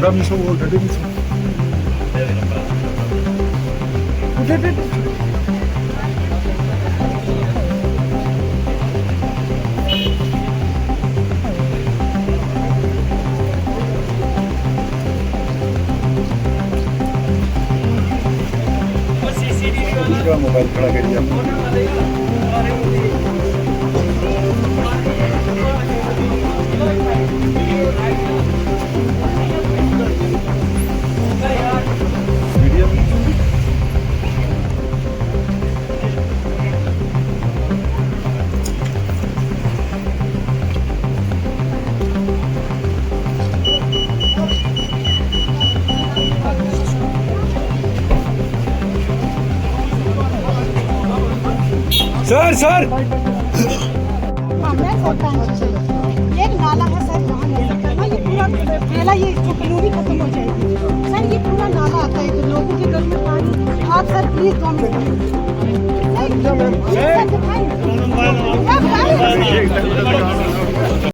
Ora mismo volveré mismo. दूसरा mobile खड़ा कर दिया। सर सर एक नाला है सर, यहाँ नहीं करना, ये पूरा पहला ये कलोनी खत्म हो जाएगी सर। ये पूरा नाला आता है तो लोगों के घर में पानी। आप सर प्लीज 2 मिनट